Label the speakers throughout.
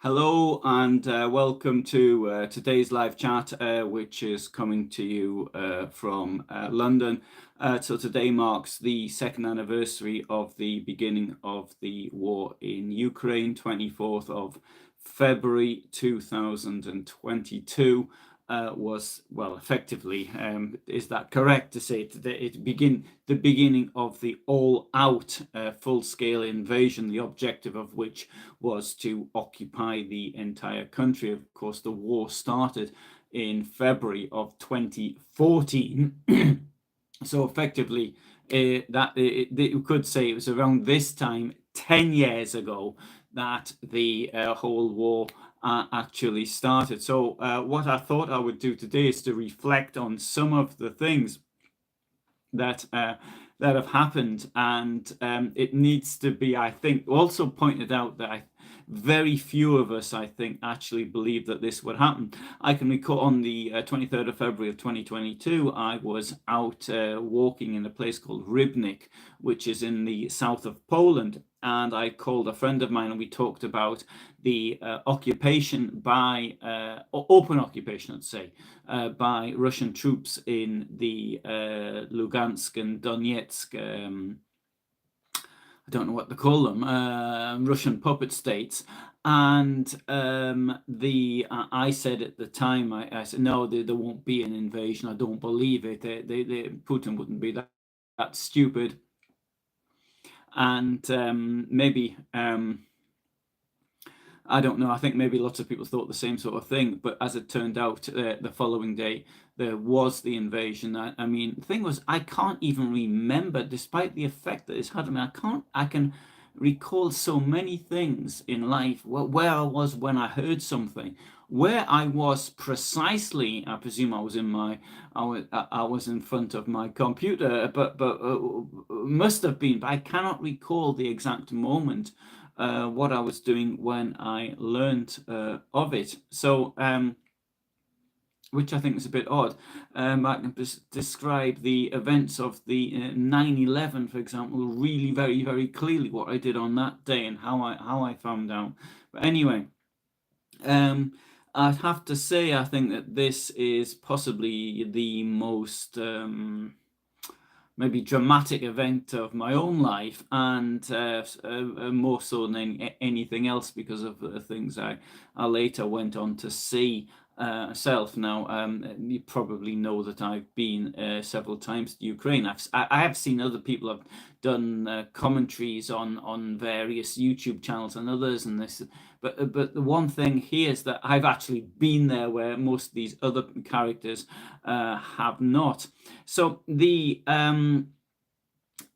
Speaker 1: Hello and welcome to today's live chat, which is coming to you from London. So today marks the second anniversary of the beginning of the war in Ukraine, 24th of February 2022. Was, well, effectively, is that correct to say today? The beginning of the all-out full-scale invasion, the objective of which was to occupy the entire country. Of course, the war started in February of 2014. So effectively, you could say it was around this time, 10 years ago, that the whole war actually started. So what I thought I would do today is to reflect on some of the things that have happened, and it needs to be, I think, also pointed out that very few of us, I think, actually believed that this would happen. I can recall on the 23rd of February of 2022, I was out walking in a place called Rybnik, which is in the south of Poland, and I called a friend of mine and we talked about the occupation by, open occupation, let's say, by Russian troops in the Lugansk and Donetsk, I don't know what to call them, Russian puppet states. And I said at the time, I said, no, there won't be an invasion. I don't believe it. Putin wouldn't be that stupid. And maybe, I don't know, I think maybe lots of people thought the same sort of thing. But as it turned out, the following day, there was the invasion. I mean, the thing was, I can't even remember, despite the effect that it's had on me, I can recall so many things in life where I was when I heard something, where I was precisely. I presume I was in front of my computer, but must have been, but I cannot recall the exact moment what I was doing when I learned of it. So which I think is a bit odd. I can describe the events of the 9/11, for example, really very, very clearly, what I did on that day and how I found out. But anyway, I'd have to say, I think that this is possibly the most maybe dramatic event of my own life, and more so than anything else, because of the things I later went on to see self. Now, you probably know that I've been several times to Ukraine. I have seen other people have done commentaries on various YouTube channels and others, and this. But the one thing here is that I've actually been there, where most of these other characters have not. So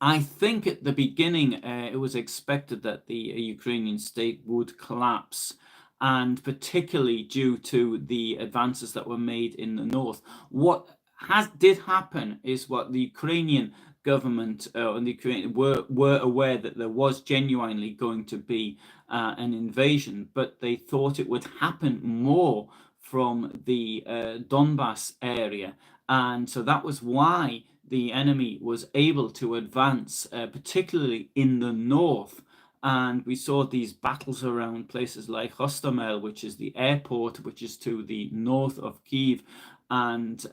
Speaker 1: I think at the beginning it was expected that the Ukrainian state would collapse, and particularly due to the advances that were made in the north. What did happen is what the Ukrainian government and the Ukrainian were aware that there was genuinely going to be an invasion, but they thought it would happen more from the Donbass area, and so that was why the enemy was able to advance, particularly in the north. And we saw these battles around places like Hostomel, which is the airport, which is to the north of Kyiv, and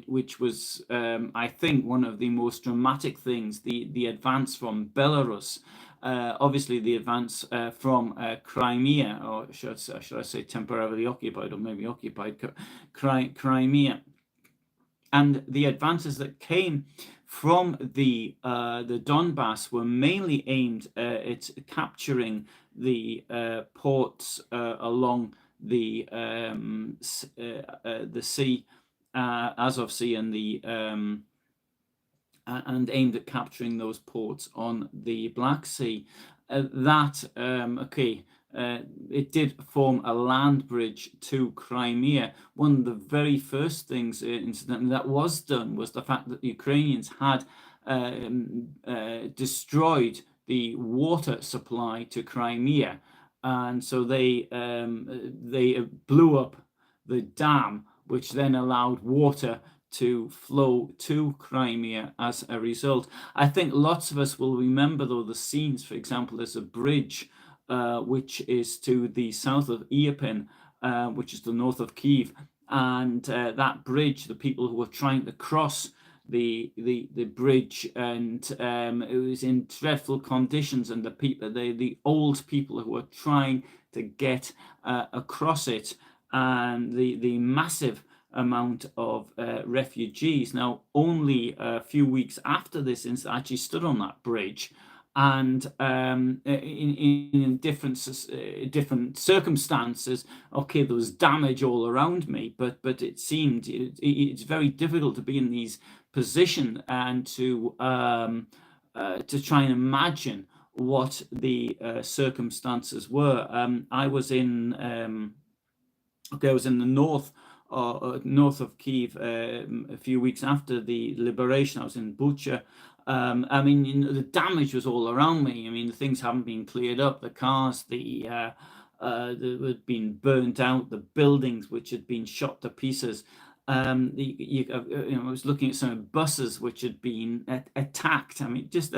Speaker 1: which was, I think, one of the most dramatic things, the advance from Belarus. Obviously, the advance from Crimea, or should I say temporarily occupied, or maybe occupied Crimea. And the advances that came from the Donbass were mainly aimed at capturing the ports along the sea, Azov Sea, and aimed at capturing those ports on the Black Sea. It did form a land bridge to Crimea. One of the very first things, incidentally, that was done was the fact that the Ukrainians had destroyed the water supply to Crimea, and so they blew up the dam, which then allowed water to flow to Crimea as a result. I think lots of us will remember, though, the scenes. For example, there's a bridge which is to the south of Irpien, which is the north of Kiev. And that bridge, the people who were trying to cross the bridge, and it was in dreadful conditions, and the old people who were trying to get across it, and the massive amount of refugees. Now, only a few weeks after this incident, I actually stood on that bridge, and in different circumstances, okay, there was damage all around me, but it seemed it's very difficult to be in these positions and to try and imagine what the circumstances were. I was in the north of Kiev a few weeks after the liberation. I was in Bucha. I mean, the damage was all around me. I mean, the things haven't been cleared up. The cars, that had been burnt out. The buildings which had been shot to pieces. I was looking at some buses which had been attacked. I mean, just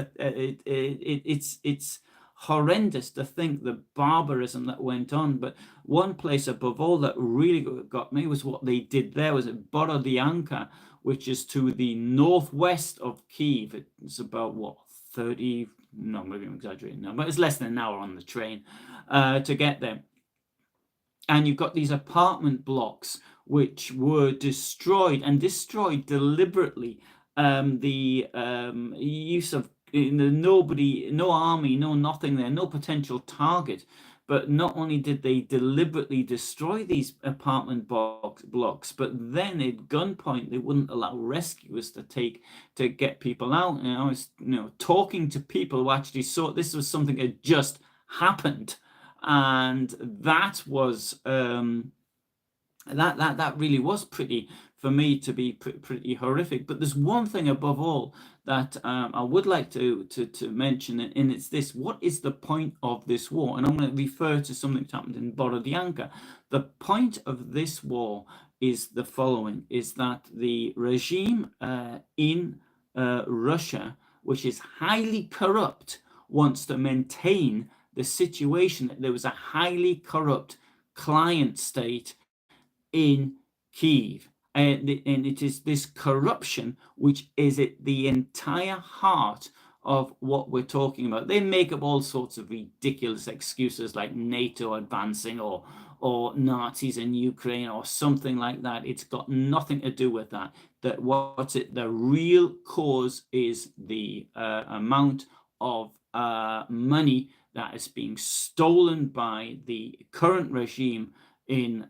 Speaker 1: it's horrendous to think the barbarism that went on. But one place above all that really got me was what they did there. Was at Borodianka, which is to the northwest of Kiev. It's about 30, no, maybe I'm exaggerating now, but it's less than an hour on the train to get there. And you've got these apartment blocks which were destroyed deliberately. The use of nobody, no army, no nothing there, no potential target. But not only did they deliberately destroy these apartment blocks, but then at gunpoint they wouldn't allow rescuers to get people out. And I was talking to people who actually saw this was something that had just happened, and that was that really was pretty, for me, to be pretty horrific. But there's one thing above all that I would like to mention, and it's this: what is the point of this war? And I'm going to refer to something that happened in Borodianka. The point of this war is the following: is that the regime in Russia, which is highly corrupt, wants to maintain the situation that there was a highly corrupt client state in Kiev. And it is this corruption which is at the entire heart of what we're talking about. They make up all sorts of ridiculous excuses like NATO advancing or Nazis in Ukraine or something like that. It's got nothing to do with that. The real cause is the amount of money that is being stolen by the current regime in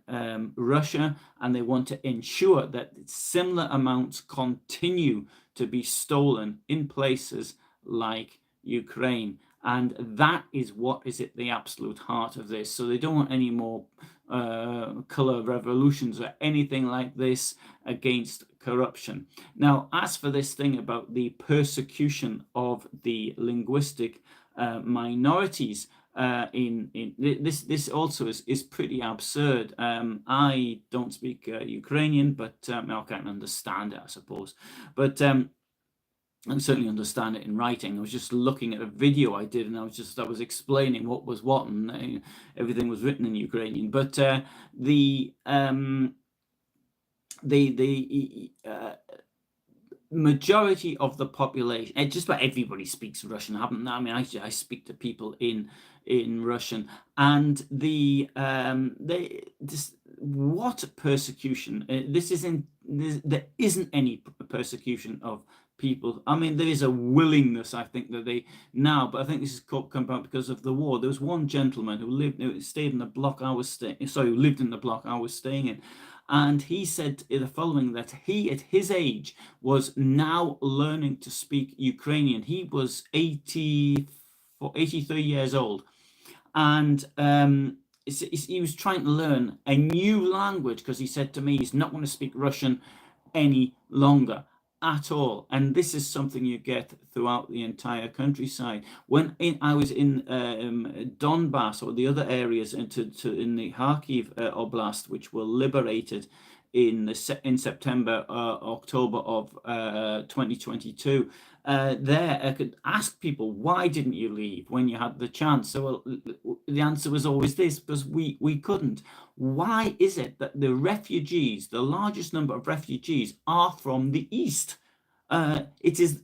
Speaker 1: Russia, and they want to ensure that similar amounts continue to be stolen in places like Ukraine. And that is what is at the absolute heart of this. So they don't want any more color revolutions or anything like this against corruption. Now, as for this thing about the persecution of the linguistic minorities, this also is pretty absurd. I don't speak Ukrainian, but I can understand it, I suppose. But I certainly understand it in writing. I was just looking at a video I did, and I was explaining what was what, and everything was written in Ukrainian. But the majority of the population, just about everybody speaks Russian, haven't they? I mean, I speak to people in Russian, and what persecution? There isn't any persecution of people. I mean, there is a willingness, I think, that they now, but I think this has come about because of the war. There was one gentleman who stayed in the block I was staying. Sorry, who lived in the block I was staying in. And he said the following, that he, at his age, was now learning to speak Ukrainian. He was 83 years old. And he was trying to learn a new language, because he said to me he's not going to speak Russian any longer at all. And this is something you get throughout the entire countryside. When I was in Donbass, or the other areas in the Kharkiv Oblast, which were liberated in September, October of 2022, there, I could ask people, why didn't you leave when you had the chance? So, well, the answer was always this: because we couldn't. Why is it that the refugees, the largest number of refugees, are from the east? It is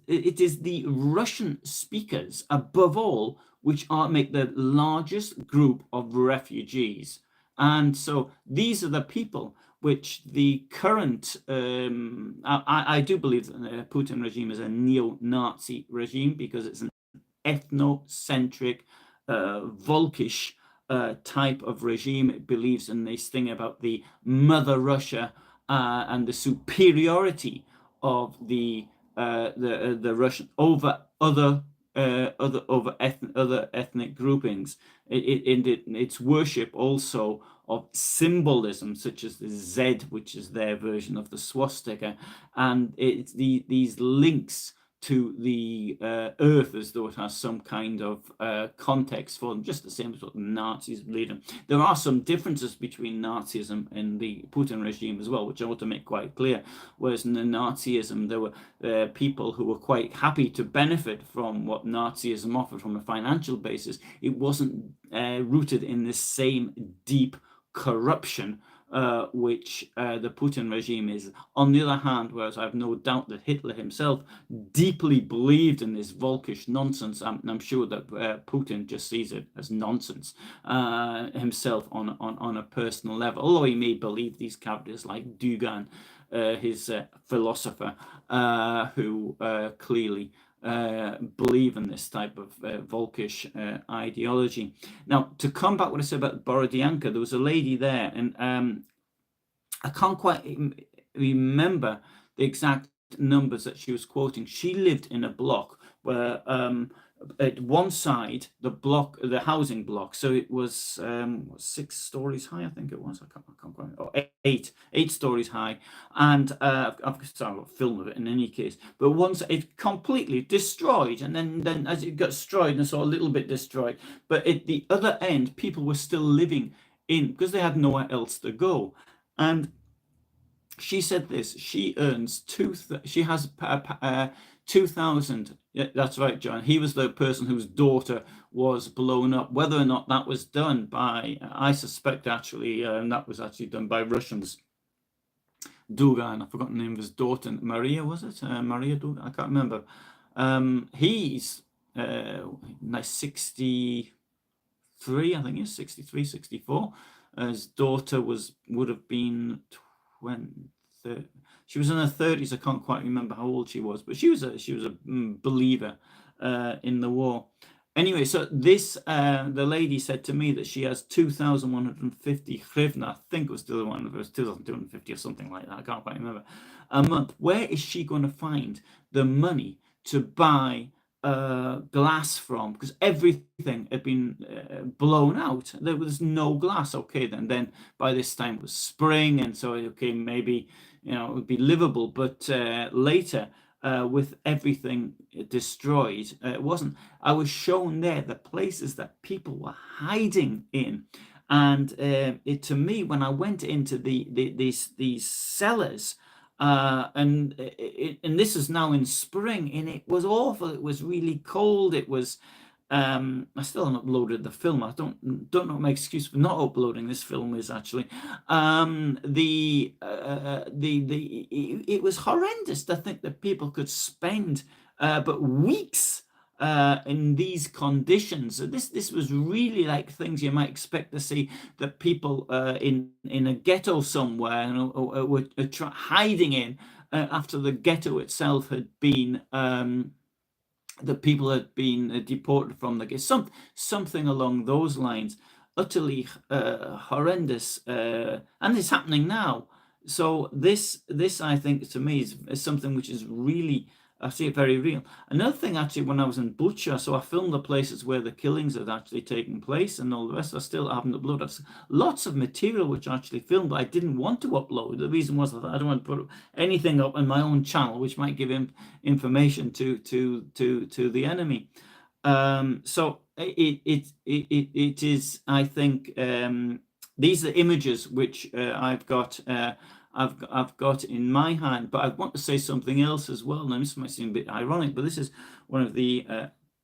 Speaker 1: the Russian speakers above all which are make the largest group of refugees, and so these are the people which the current I do believe that the Putin regime is a neo-Nazi regime because it's an ethnocentric, Volkish type of regime. It believes in this thing about the Mother Russia and the superiority of the Russian over other ethnic groupings. Its worship also of symbolism such as the Z, which is their version of the swastika, and it's these links to the earth as though it has some kind of context for them, just the same as what the Nazis believed in. There are some differences between Nazism and the Putin regime as well, which I want to make quite clear. Whereas in the Nazism, there were people who were quite happy to benefit from what Nazism offered from a financial basis. It wasn't rooted in the same deep corruption which the Putin regime is. On the other hand, whereas I have no doubt that Hitler himself deeply believed in this Volkish nonsense, and I'm sure that Putin just sees it as nonsense himself on a personal level, although he may believe these characters like Dugan, his philosopher, who clearly believe in this type of Volkish ideology. Now, to come back what I said about Borodianka, there was a lady there, and I can't quite remember the exact numbers that she was quoting. She lived in a block where at one side, the housing block, so it was 6 stories high, I think it was. I can't quite, or eight stories high, and I've got a film of it in any case. But once it completely destroyed, and then as it got destroyed, and so a little bit destroyed, but at the other end, people were still living in because they had nowhere else to go, and she said this: she earns she has 2,000. Yeah, that's right, John. He was the person whose daughter was blown up. Whether or not that was done by, I suspect actually, that was actually done by Russians. Dugan, I've forgotten the name of his daughter. Maria, was it? Maria Dugan? I can't remember. He's like 63, I think he's 63, 64. His daughter would have been 20. She was in her 30s. I can't quite remember how old she was, but she was a believer in the war. Anyway, so this the lady said to me that she has 2,150 hryvnia. I think it was still one of us, 2,250 or something like that. I can't quite remember, a month. Where is she going to find the money to buy glass from? Because everything had been blown out. There was no glass. Okay, then by this time it was spring, and so okay, maybe it would be livable. But later, with everything destroyed, it wasn't. I was shown there the places that people were hiding in, and to me, when I went into these cellars. And this is now in spring, and it was awful. It was really cold. It was. I still haven't uploaded the film. I don't know what my excuse for not uploading this film is actually. It was horrendous to think that people could spend but weeks in these conditions. This was really like things you might expect to see, that people in a ghetto somewhere were hiding in after the ghetto itself had been the people had been deported from the ghetto, something along those lines. Utterly horrendous, and it's happening now. So this I think to me is something which is really, I see it very real. Another thing, actually, when I was in Bucha, so I filmed the places where the killings had actually taken place and all the rest. I still haven't uploaded lots of material which I actually filmed, but I didn't want to upload. The reason was that I don't want to put anything up on my own channel which might give information to the enemy. So it is, I think, these are images which I've got I've got in my hand. But I want to say something else as well. Now, this might seem a bit ironic, but this is one of the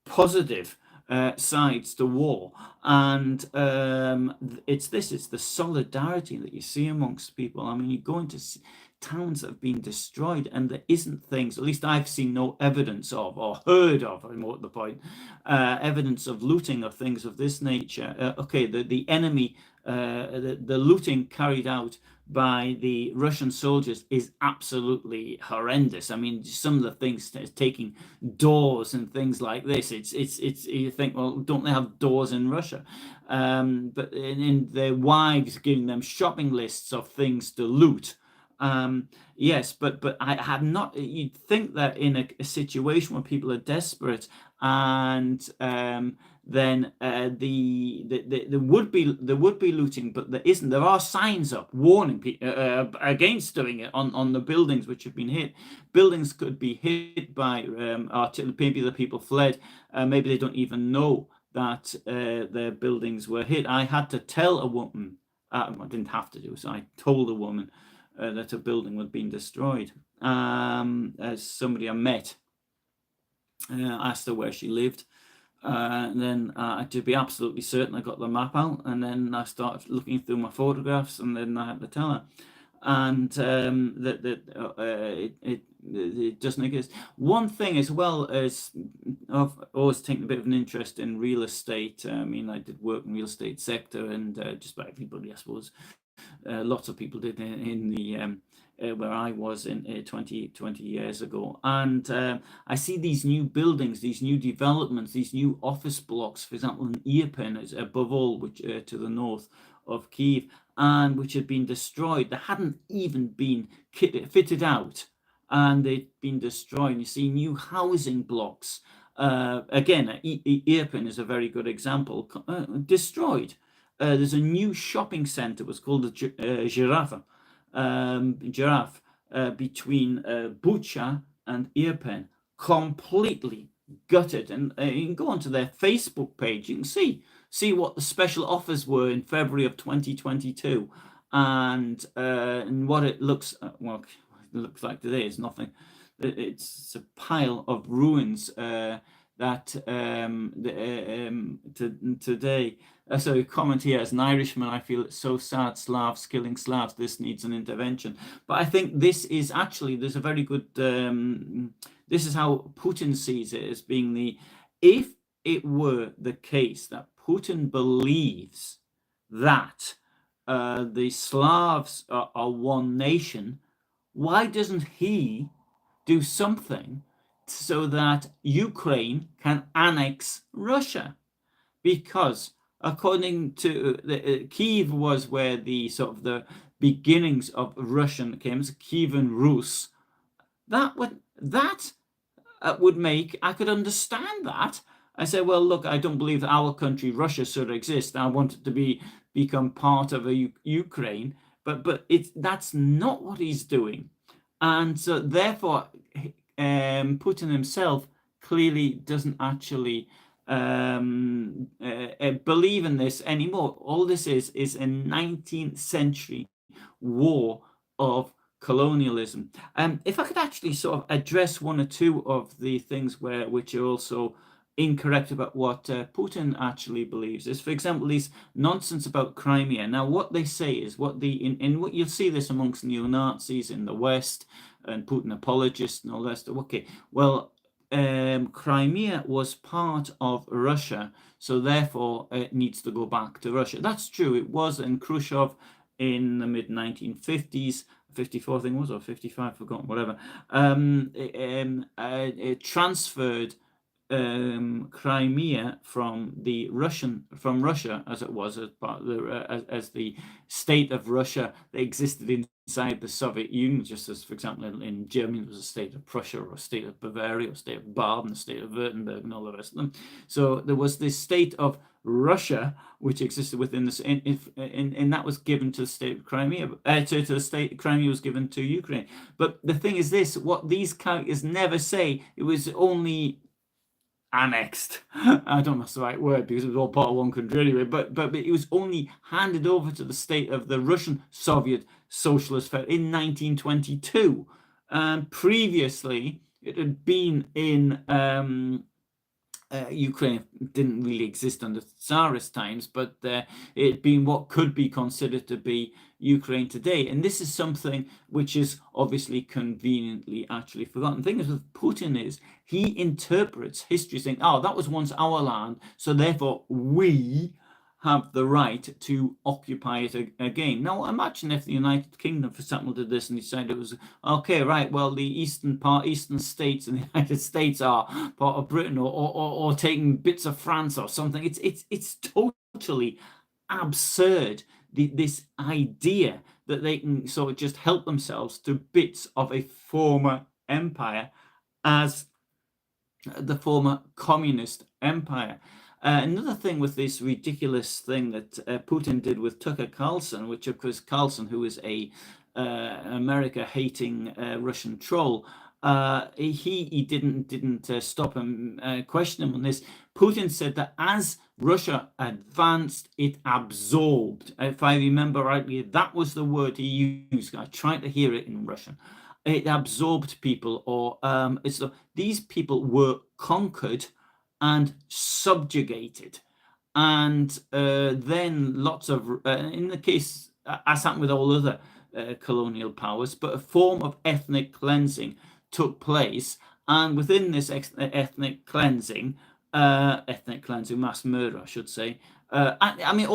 Speaker 1: positive sides to war, and it's the solidarity that you see amongst people. I mean, you go into towns that have been destroyed, and there isn't things, at least I've seen no evidence of or heard of, I'm more at the point, evidence of looting or things of this nature. Okay, the enemy, the looting carried out by the Russian soldiers is absolutely horrendous. I mean, some of the things, taking doors and things like this. It's you think, well, don't they have doors in Russia? But in their wives giving them shopping lists of things to loot. Yes, but I have not. You'd think that in a situation where people are desperate, and then there would be looting, but there isn't. There are signs up warning people against doing it on the buildings which have been hit. Buildings could be hit by artillery. Maybe the people fled. Maybe they don't even know that their buildings were hit. I had to tell a woman. I didn't have to do so. I told a woman that a building was being destroyed. As somebody I met, asked her where she lived. And then to be absolutely certain, I got the map out, and then I started looking through my photographs, and then I had to tell her. And it doesn't exist. One thing as well is, I've always taken a bit of an interest in real estate. I mean, I did work in the real estate sector, and just about everybody, I suppose. Lots of people did in the where I was in 20 years ago. And I see these new buildings, these new developments, these new office blocks, for example, in Irpien, above all, which to the north of Kiev, and which had been destroyed. They hadn't even been fitted out, and they'd been destroyed. You see new housing blocks. Again, Irpien is a very good example, destroyed. There's a new shopping center, was called the Giraffe, between Bucha and Irpien, completely gutted. And you can go onto their Facebook page, you can see what the special offers were in February of 2022, and what it looks well, it looks like today is nothing. It's a pile of ruins today. So a comment here: as an Irishman, I feel it's so sad, Slavs killing Slavs. This needs an intervention. But I think this is actually, there's a very good, this is how Putin sees it, as being if it were the case that Putin believes that the Slavs are one nation, why doesn't he do something so that Ukraine can annex Russia? Because according to Kiev was where the sort of the beginnings of Russian came, so Kievan Rus. That would make, I could understand that. I say, well, look, I don't believe that our country, Russia, should exist. I want it to become part of Ukraine, but that's not what he's doing, and so therefore, Putin himself clearly doesn't actually believe in this anymore. All this is a 19th century war of colonialism. If I could actually sort of address one or two of the things which are also incorrect about what Putin actually believes, is, for example, these nonsense about Crimea. Now, what they say is what what you'll see this amongst neo-Nazis in the West and Putin apologists and all that stuff. Okay, well, Crimea was part of Russia, so therefore it needs to go back to Russia. That's true. It was, and Khrushchev in the mid 1950s, 54 I think it was, or 55, forgotten, whatever, it transferred Crimea from Russia, as it was, as part of as the state of Russia that existed inside the Soviet Union, just as, for example, in Germany there was a state of Prussia, or a state of Bavaria, or a state of Baden, a state of Württemberg, and all the rest of them. So there was this state of Russia which existed within this, and that was given to the state of Crimea. To the state Crimea was given to Ukraine. But the thing is this: what these characters never say, it was only annexed. I don't know if that's the right word because it was all part of one country anyway, but it was only handed over to the state of the Russian Soviet Socialist in 1922. Previously, it had been in Ukraine. Didn't really exist under Tsarist times, but it had been what could be considered to be Ukraine today. And this is something which is obviously conveniently actually forgotten. The thing is with Putin is he interprets history saying, oh, that was once our land, so therefore we have the right to occupy it again. Now, imagine if the United Kingdom, for example, did this and decided it was okay, right? Well, the eastern states in the United States are part of Britain, or taking bits of France or something. It's totally absurd. This idea that they can sort of just help themselves to bits of a former empire as the former communist empire. Another thing with this ridiculous thing that Putin did with Tucker Carlson, which of course Carlson, who is a America-hating Russian troll, he didn't stop him, question him on this. Putin said that as Russia advanced, it absorbed. If I remember rightly, that was the word he used. I tried to hear it in Russian. It absorbed people, or these people were conquered and subjugated, and then lots of, in the case, as happened with all other colonial powers, but a form of ethnic cleansing took place, and within this ethnic cleansing, mass murder, I should say. I mean,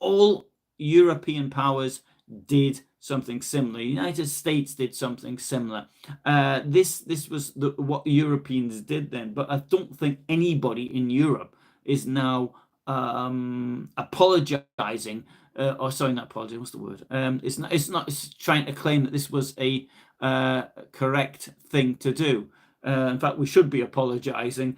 Speaker 1: all European powers did something similar. The United States did something similar. This was what the Europeans did then, but I don't think anybody in Europe is now apologizing, or sorry, not apologizing. What's the word? It's trying to claim that this was a correct thing to do. In fact, we should be apologizing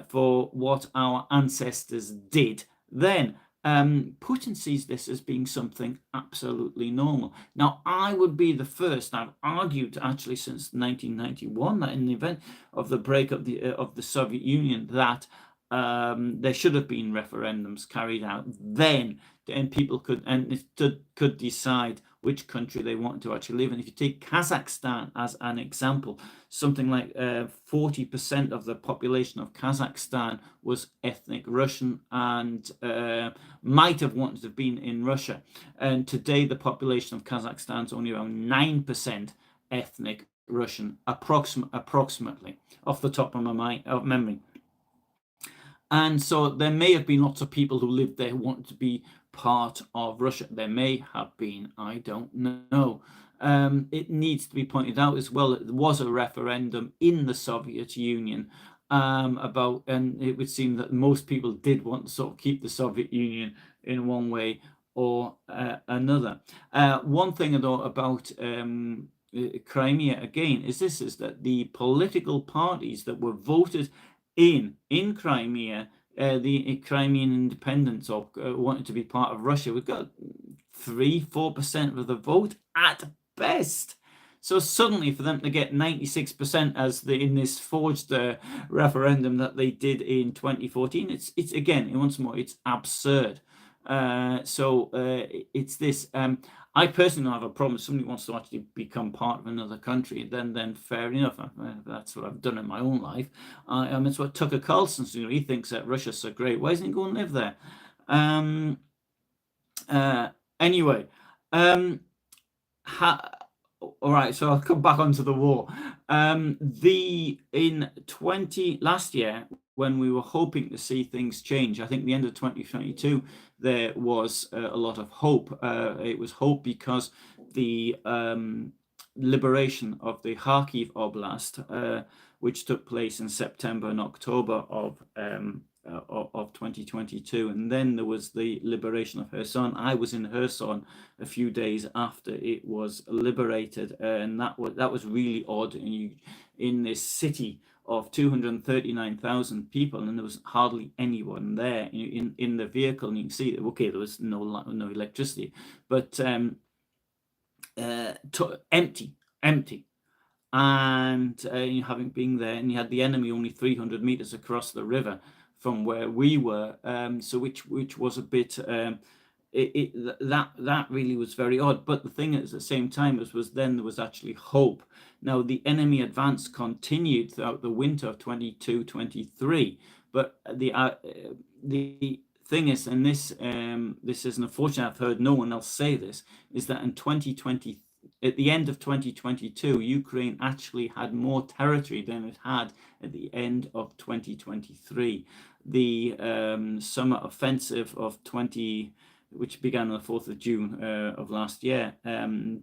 Speaker 1: for what our ancestors did then. Putin sees this as being something absolutely normal. Now, I would be the first. I've argued actually since 1991 that in the event of the break of the Soviet Union, that there should have been referendums carried out then, and people could decide which country they wanted to actually live in. If you take Kazakhstan as an example, something like 40% of the population of Kazakhstan was ethnic Russian and might have wanted to have been in Russia. And today the population of Kazakhstan is only around 9% ethnic Russian, approximately, off the top of my memory. And so there may have been lots of people who lived there who wanted to be part of Russia. There may have been, I don't know. It needs to be pointed out as well that there was a referendum in the Soviet Union about, and it would seem that most people did want to sort of keep the Soviet Union in one way or another. One thing though about Crimea again is that the political parties that were voted in Crimea, the Crimean independence, or wanted to be part of Russia, we've got 3-4% of the vote at best. So suddenly, for them to get 96% as in this forged referendum that they did in 2014, it's again, once more, it's absurd. It's this. I personally don't have a problem if somebody wants to actually become part of another country, then fair enough. That's what I've done in my own life. It's what Tucker Carlson's doing. He thinks that Russia's so great. Why doesn't he go and live there? Anyway, all right, so I'll come back onto the war. Last year, when we were hoping to see things change, I think the end of 2022, there was a lot of hope. It was hope because the liberation of the Kharkiv Oblast, which took place in September and October of 2022, and then there was the liberation of Kherson. I was in Kherson a few days after it was liberated, and that was really odd. In this city of 239,000 people, and there was hardly anyone there in the vehicle. And you can see, okay, there was no electricity, but empty. and having been there, and you had the enemy only 300 meters across the river from where we were, so which was a bit that really was very odd. But the thing is, at the same time, was then there was actually hope. Now the enemy advance continued throughout the winter of 22-23, but the thing is, and this is unfortunate, I've heard no one else say this, is that in 2020, at the end of 2022, Ukraine actually had more territory than it had at the end of 2023. The summer offensive of which began on the 4th of June of last year,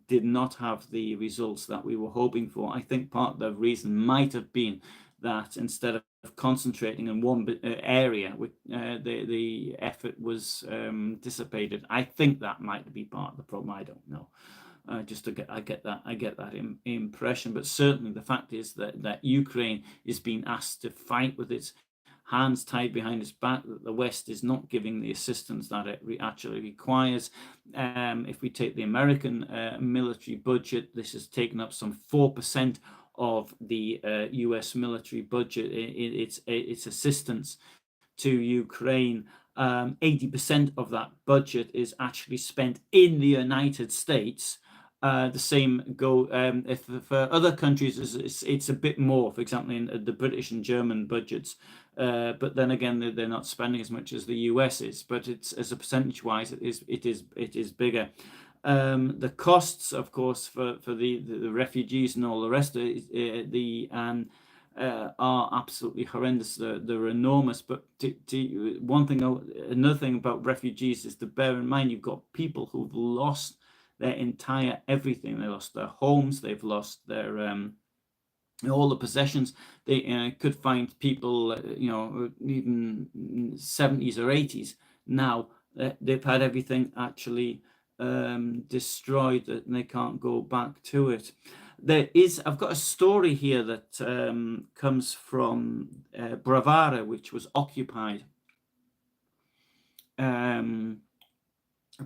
Speaker 1: did not have the results that we were hoping for. I think part of the reason might have been that instead of concentrating in one area, the effort was dissipated. I think that might be part of the problem. I don't know. I get that impression. But certainly the fact is that Ukraine is being asked to fight with its hands tied behind its back, that the West is not giving the assistance that it actually requires. If we take the American military budget, this has taken up some 4% of the US military budget. Its assistance to Ukraine. 80% of that budget is actually spent in the United States. The same go if for other countries it's a bit more. For example, in the British and German budgets, but then again they're not spending as much as the US is. But it's, as a percentage wise, it is bigger. The costs, of course, for the refugees and all the rest of it, are absolutely horrendous. They're enormous. But another thing about refugees is to bear in mind, you've got people who've lost their entire everything. They lost their homes. They've lost their all the possessions. They could find people, even 70s or 80s. Now they've had everything actually destroyed, and they can't go back to it. I've got a story here that comes from Bravara, which was occupied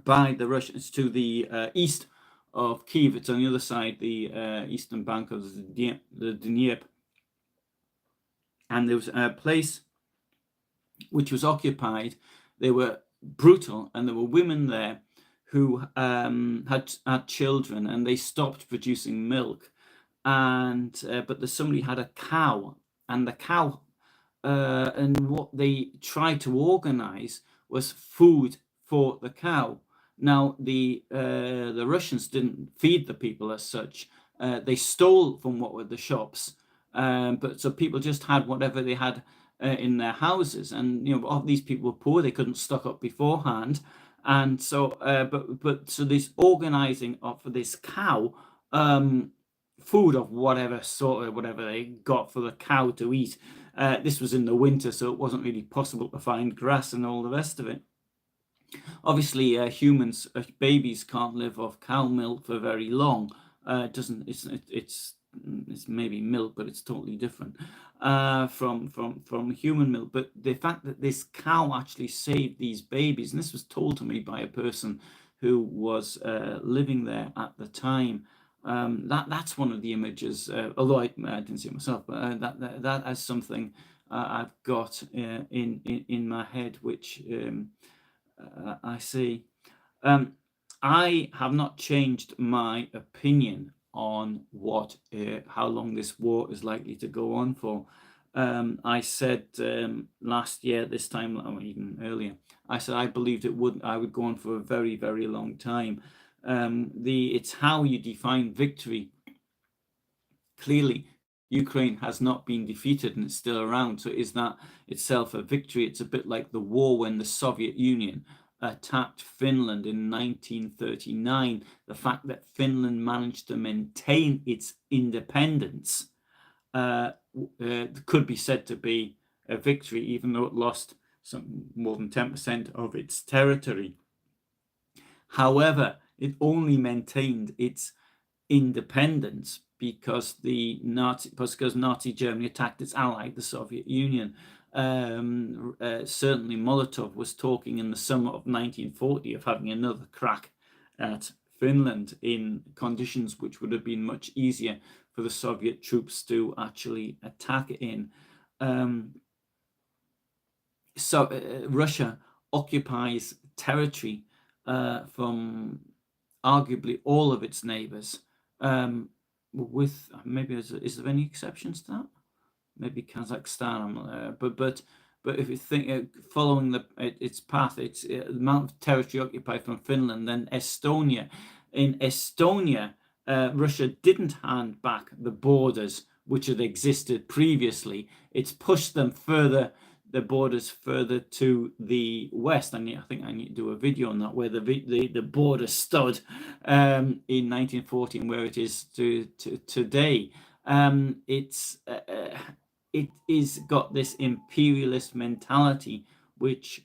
Speaker 1: by the Russians to the east of Kiev. It's on the other side, the eastern bank of the Dnieper. And there was a place which was occupied. They were brutal, and there were women there who had children, and they stopped producing milk. And but somebody had a cow, and the cow, and what they tried to organize was food for the cow. Now the Russians didn't feed the people as such. They stole from what were the shops, but so people just had whatever they had in their houses, and all these people were poor. They couldn't stock up beforehand, and so but so this organizing of this cow, food of whatever sort of whatever they got for the cow to eat. This was in the winter, so it wasn't really possible to find grass and all the rest of it. Obviously, humans, babies can't live off cow milk for very long. It's maybe milk, but it's totally different from human milk. But the fact that this cow actually saved these babies, and this was told to me by a person who was living there at the time. That's one of the images. Although I didn't see it myself, but that as something I've got in my head, which I see. I have not changed my opinion on how long this war is likely to go on for. I said last year, this time, or even earlier, I said I believed I would go on for a very, very long time. It's how you define victory. Clearly, Ukraine has not been defeated and it's still around. So is that itself a victory? It's a bit like the war when the Soviet Union attacked Finland in 1939. The fact that Finland managed to maintain its independence could be said to be a victory, even though it lost more than 10% of its territory. However, it only maintained its independence because Nazi Germany attacked its ally, the Soviet Union. Certainly Molotov was talking in the summer of 1940 of having another crack at Finland in conditions which would have been much easier for the Soviet troops to actually attack in. So Russia occupies territory from arguably all of its neighbors, with maybe is there any exceptions to that? Maybe Kazakhstan, but if you think following its path, it's the amount of territory occupied from Finland, then Estonia. In Estonia, Russia didn't hand back the borders which had existed previously. It's pushed them further, the borders further to the west. And I think I need to do a video on that, where the border stood in 1940 and where it is today. It is got this imperialist mentality which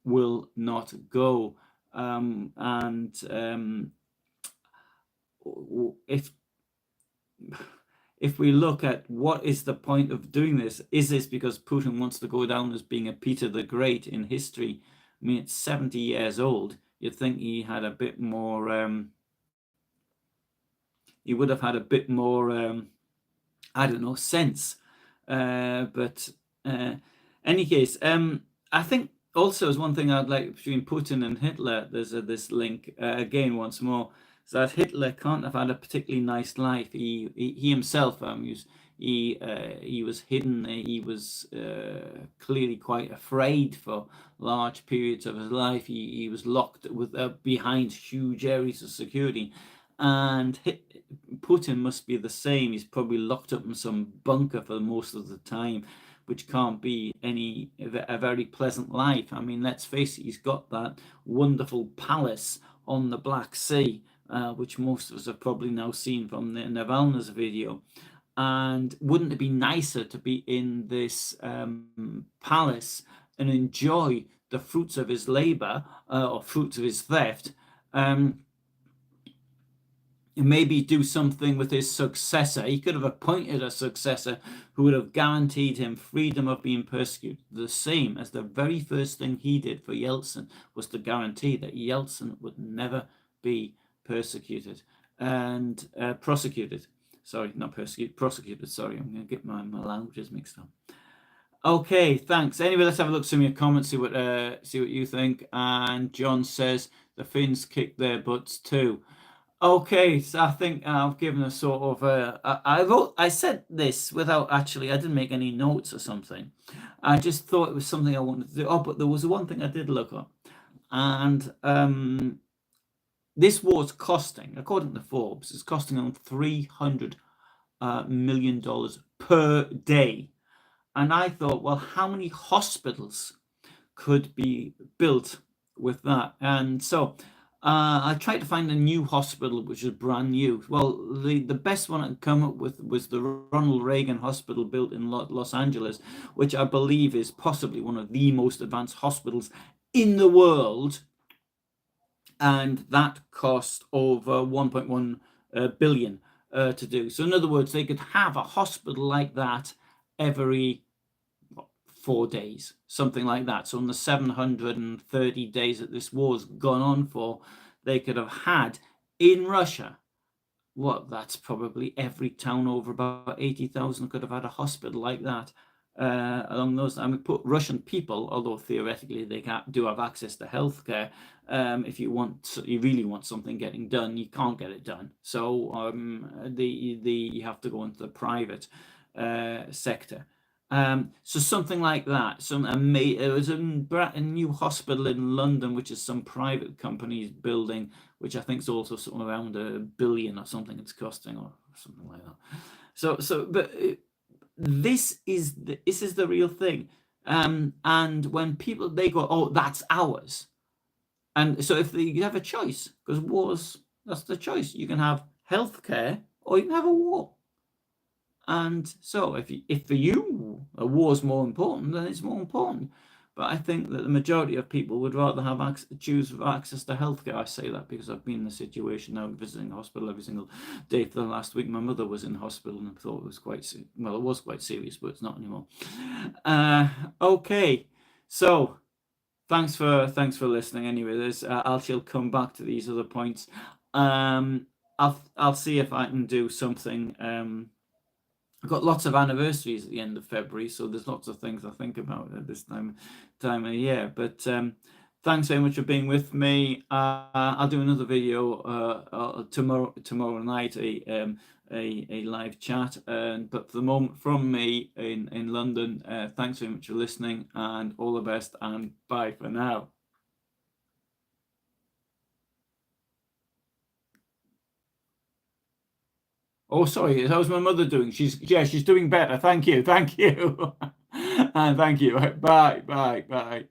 Speaker 1: will not go. If we look at what is the point of doing this, is this because Putin wants to go down as being a Peter the Great in history? I mean, it's 70 years old. You'd think he had a bit more, he would have had a bit more, I don't know, sense. But any case, I think also as one thing I'd like between Putin and Hitler, there's this link again once more, is that Hitler can't have had a particularly nice life. He himself he was hidden. He was clearly quite afraid for large periods of his life. He was locked behind huge areas of security, and Putin must be the same. He's probably locked up in some bunker for most of the time, which can't be a very pleasant life. I mean, let's face it, he's got that wonderful palace on the Black Sea, which most of us have probably now seen from the Navalny's video. And wouldn't it be nicer to be in this palace and enjoy the fruits of his labor or fruits of his theft? Maybe do something with his successor. He could have appointed a successor who would have guaranteed him freedom of being persecuted, the same as the very first thing he did for Yeltsin was to guarantee that Yeltsin would never be persecuted and prosecuted. Sorry, not persecuted, prosecuted. Sorry, I'm going to get my languages mixed up. Okay, thanks. Anyway, let's have a look at some of your comments, see what you think. And John says the Finns kicked their butts too. Okay, so I think I've given a sort of I said this without actually, I didn't make any notes or something. I just thought it was something I wanted to do. Oh, but there was one thing I did look up, and this war's costing, according to Forbes, it's costing them $300 million per day. And I thought, well, how many hospitals could be built with that? And so I tried to find a new hospital which is brand new. Well, the best one I could come up with was the Ronald Reagan Hospital built in Los Angeles, which I believe is possibly one of the most advanced hospitals in the world. And that cost over 1.1 billion to do. So in other words, they could have a hospital like that every 4 days, something like that. So in the 730 days that this war's gone on for, they could have had in Russia, that's probably every town over about 80,000 could have had a hospital like that. Along those, I mean, put Russian people, although theoretically they do have access to healthcare. If you really want something getting done, you can't get it done. So you have to go into the private sector. So something like that. There was a new hospital in London, which is some private company's building, which I think is also something around $1 billion or something it's costing, or something like that. But this is the real thing. And when people, they go, oh, that's ours. And so if you have a choice, because wars, that's the choice. You can have healthcare or you can have a war. And so if for you a war is more important, then it's more important. But I think that the majority of people would rather choose access to healthcare. I say that because I've been in a situation now, visiting the hospital every single day for the last week. My mother was in hospital and I thought it was quite serious, but it's not anymore. Okay, so thanks for listening. Anyway, I shall come back to these other points I'll see if I can do something. I've got lots of anniversaries at the end of February, so there's lots of things I think about at this time of year. But thanks very much for being with me. I'll do another video tomorrow night, a live chat. But for the moment, from me in London, thanks very much for listening, and all the best, and bye for now. Oh, sorry. How's my mother doing? She's doing better. Thank you. Thank you. And thank you. Bye. Bye. Bye.